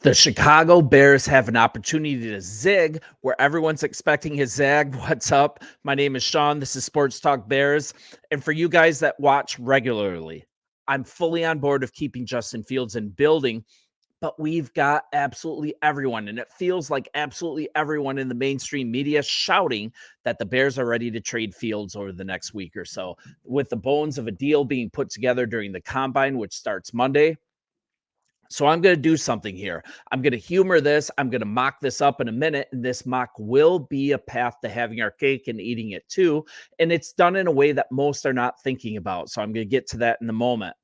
The Chicago Bears have an opportunity to zig where everyone's expecting a zag. What's up? My name is Sean. This is Sports Talk Bears. And for you guys that watch regularly, I'm fully on board of keeping Justin Fields in building, but we've got absolutely everyone, and it feels like absolutely everyone in the mainstream media shouting that the Bears are ready to trade Fields over the next week or so, with the bones of a deal being put together during the combine, which starts Monday. So I'm going to do something here. I'm going to humor this. I'm going to mock this up in a minute. And this mock will be a path to having our cake and eating it too. And it's done in a way that most are not thinking about. So I'm going to get to that in a moment.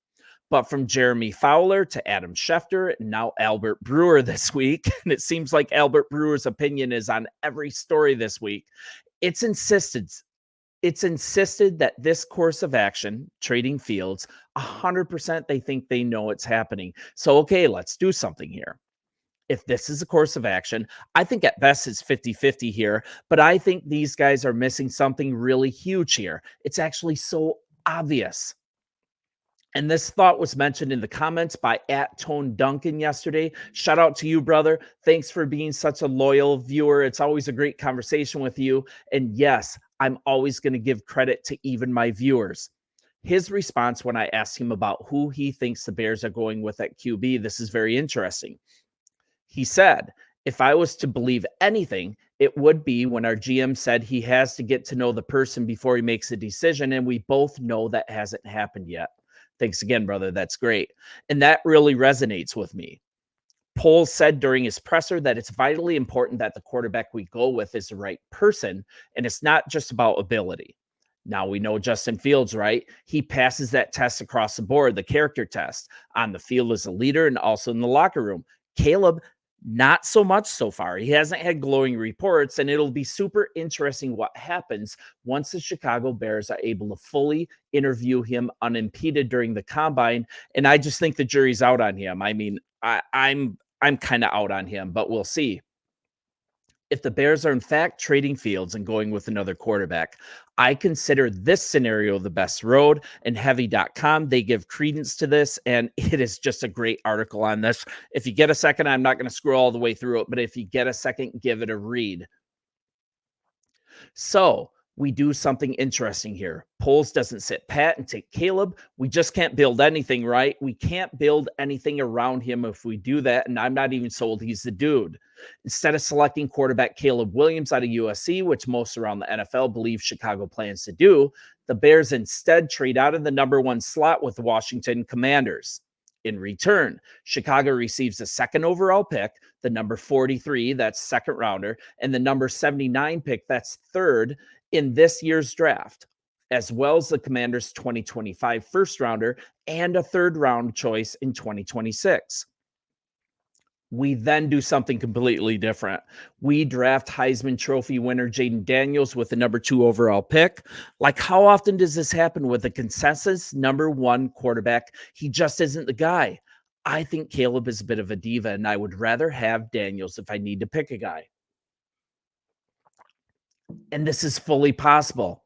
But from Jeremy Fowler to Adam Schefter and now Albert Brewer this week, and it seems like Albert Brewer's opinion is on every story this week, it's insisted that this course of action, trading Fields, 100% they think they know it's happening. So, okay, let's do something here. If this is a course of action, I think at best it's 50-50 here, but I think these guys are missing something really huge here. It's actually so obvious. And this thought was mentioned in the comments by @ToneDuncan yesterday. Shout out to you, brother. Thanks for being such a loyal viewer. It's always a great conversation with you. And yes, I'm always going to give credit to even my viewers. His response when I asked him about who he thinks the Bears are going with at QB, this is very interesting. He said, if I was to believe anything, it would be when our GM said he has to get to know the person before he makes a decision. And we both know that hasn't happened yet. Thanks again, brother. That's great. And that really resonates with me. Poles said during his presser that it's vitally important that the quarterback we go with is the right person, and it's not just about ability. Now we know Justin Fields, right? He passes that test across the board, the character test, on the field as a leader and also in the locker room. Caleb, not so much so far. He hasn't had glowing reports, and it'll be super interesting what happens once the Chicago Bears are able to fully interview him unimpeded during the combine. And I just think the jury's out on him. I mean, I'm kind of out on him, but we'll see. If the Bears are in fact trading Fields and going with another quarterback, I consider this scenario the best road, and heavy.com, they give credence to this, and it is just a great article on this. If you get a second, I'm not going to scroll all the way through it, but if you get a second, give it a read. So we do something interesting here. Poles doesn't sit pat and take Caleb. We just can't build anything, right? We can't build anything around him if we do that, and I'm not even sold he's the dude. Instead of selecting quarterback Caleb Williams out of USC, which most around the NFL believe Chicago plans to do, the Bears instead trade out of the number 1 slot with the Washington Commanders. In return, Chicago receives the 2nd overall pick, the number 43, that's second rounder, and the number 79 pick, that's third in this year's draft, as well as the Commanders' 2025 first rounder and a 3rd round choice in 2026. We then do something completely different. We draft Heisman Trophy winner Jaden Daniels with the number 2 overall pick. Like, how often does this happen with a consensus number 1 quarterback? He just isn't the guy. I think Caleb is a bit of a diva, and I would rather have Daniels if I need to pick a guy. And this is fully possible.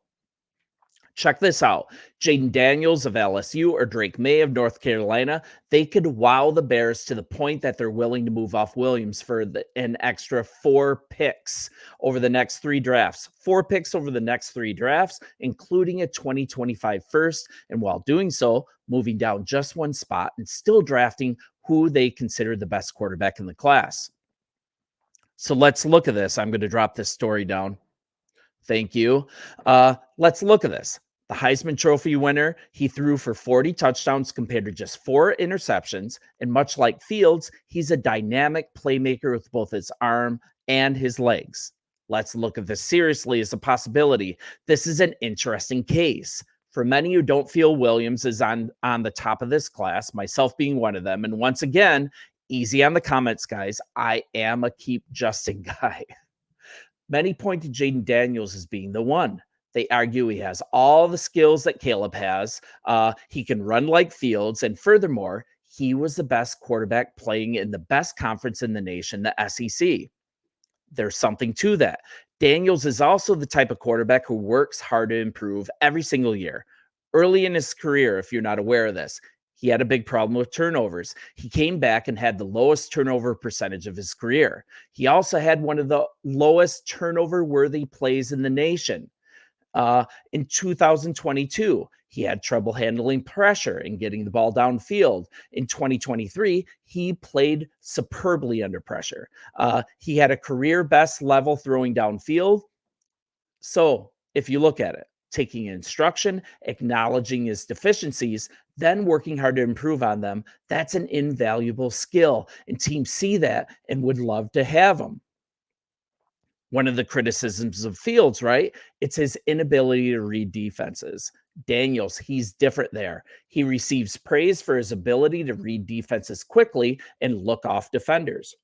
Check this out. Jaden Daniels of LSU or Drake May of North Carolina, they could wow the Bears to the point that they're willing to move off Williams for an extra 4 picks over the next 3 drafts. 4 picks over the next 3 drafts, including a 2025 first. And while doing so, moving down just 1 spot and still drafting who they consider the best quarterback in the class. So let's look at this. I'm going to drop this story down. Thank you. Let's look at this. The Heisman Trophy winner, he threw for 40 touchdowns compared to just 4 interceptions. And much like Fields, he's a dynamic playmaker with both his arm and his legs. Let's look at this seriously as a possibility. This is an interesting case. For many who don't feel Williams is on the top of this class, myself being one of them. And once again, easy on the comments, guys. I am a keep Justin guy. Many point to Jaden Daniels as being the one. They argue he has all the skills that Caleb has. He can run like Fields. And furthermore, he was the best quarterback playing in the best conference in the nation, the SEC. There's something to that. Daniels is also the type of quarterback who works hard to improve every single year. Early in his career, if you're not aware of this, He had a big problem with turnovers. He came back and had the lowest turnover percentage of his career. He also had one of the lowest turnover worthy plays in the nation. In 2022, he had trouble handling pressure and getting the ball downfield. In 2023, he played superbly under pressure. He had a career best level throwing downfield. So, if you look at it, taking instruction, acknowledging his deficiencies, then working hard to improve on them, that's an invaluable skill. And teams see that and would love to have him. One of the criticisms of Fields, right? It's his inability to read defenses. Daniels, he's different there. He receives praise for his ability to read defenses quickly and look off defenders.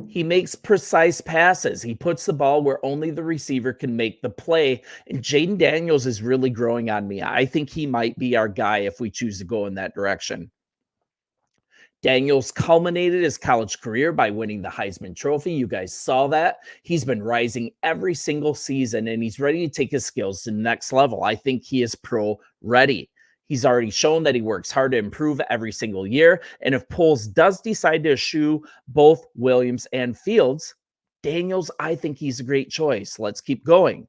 He makes precise passes. He puts the ball where only the receiver can make the play. And Jaden Daniels is really growing on me. I think he might be our guy if we choose to go in that direction. Daniels culminated his college career by winning the Heisman Trophy. You guys saw that. He's been rising every single season and he's ready to take his skills to the next level. I think he is pro ready. He's already shown that he works hard to improve every single year. And if Poles does decide to eschew both Williams and Fields, Daniels, I think he's a great choice. Let's keep going.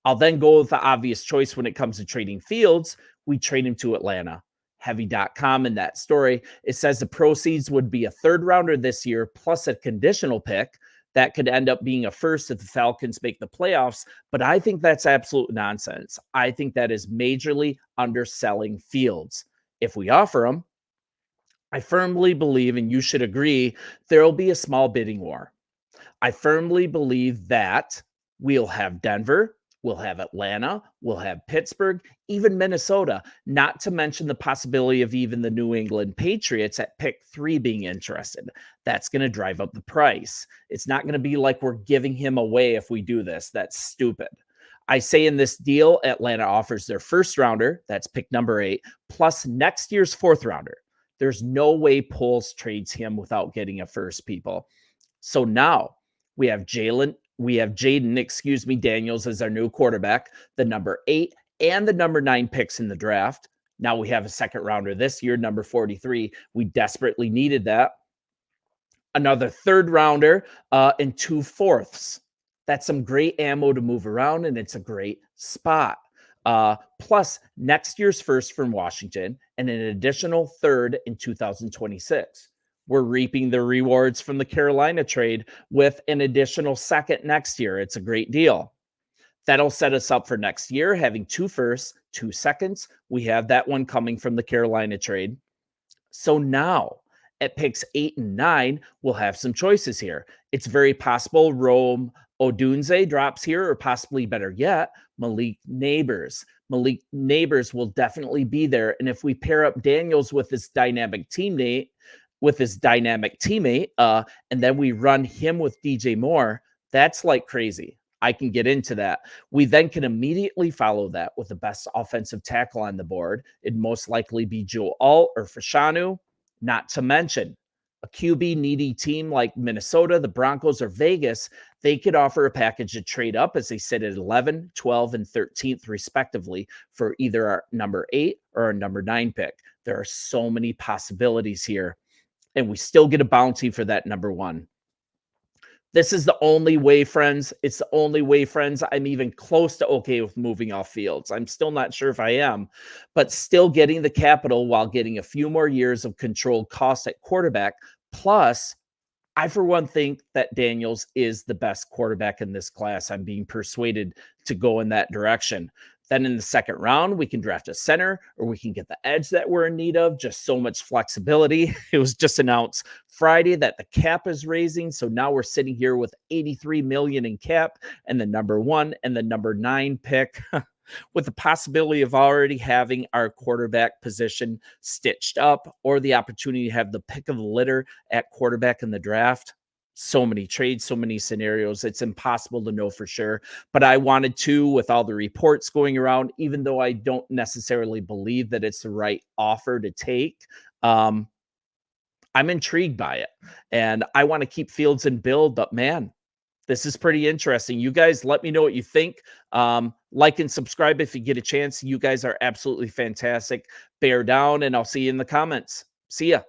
I'll then go with the obvious choice when it comes to trading Fields. We trade him to Atlanta. Heavy.com in that story, it says the proceeds would be a third rounder this year plus a conditional pick that could end up being a first if the Falcons make the playoffs. But I think that's absolute nonsense. I think that is majorly underselling Fields. If we offer him, I firmly believe, and you should agree, there will be a small bidding war. I firmly believe that we'll have Denver, we'll have Atlanta, we'll have Pittsburgh, even Minnesota, not to mention the possibility of even the New England Patriots at pick 3 being interested. That's going to drive up the price. It's not going to be like we're giving him away if we do this. That's stupid. I say in this deal, Atlanta offers their first rounder, that's pick number 8, plus next year's fourth rounder. There's no way Poles trades him without getting a first, people. So now we have Jaden, Daniels as our new quarterback, the number 8 and the number 9 picks in the draft. Now we have a second rounder this year, number 43. We desperately needed that. Another third rounder and 2 fourths. That's some great ammo to move around, and it's a great spot. Plus next year's first from Washington and an additional third in 2026. We're reaping the rewards from the Carolina trade with an additional second next year. It's a great deal. That'll set us up for next year, having 2 firsts, 2 seconds. We have that one coming from the Carolina trade. So now at picks 8 and 9, we'll have some choices here. It's very possible Rome Odunze drops here, or possibly better yet, Malik Neighbors. Malik Neighbors will definitely be there. And if we pair up Daniels with his dynamic teammate, and then we run him with DJ Moore, that's like crazy. I can get into that. We then can immediately follow that with the best offensive tackle on the board. It'd most likely be Joe Alt or Fashanu, not to mention a QB needy team like Minnesota, the Broncos, or Vegas. They could offer a package to trade up as they sit at 11, 12, and 13th, respectively, for either our number 8 or our number 9 pick. There are so many possibilities here, and we still get a bounty for that number 1. This is the only way, friends. It's the only way, friends. I'm even close to okay with moving off Fields. I'm still not sure if I am, but still getting the capital while getting a few more years of controlled cost at quarterback. Plus, I, for one, think that Daniels is the best quarterback in this class. I'm being persuaded to go in that direction. Then in the second round, we can draft a center, or we can get the edge that we're in need of. Just so much flexibility. It was just announced Friday that the cap is raising. So now we're sitting here with $83 million in cap and the number 1 and the number 9 pick with the possibility of already having our quarterback position stitched up, or the opportunity to have the pick of the litter at quarterback in the draft. So many trades, so many scenarios. It's impossible to know for sure. But I wanted to, with all the reports going around, even though I don't necessarily believe that it's the right offer to take, I'm intrigued by it. And I want to keep Fields and build, but man, This is pretty interesting. You guys let me know what you think. Like and subscribe if you get a chance. You guys are absolutely fantastic. Bear down, and I'll see you in the comments. See ya.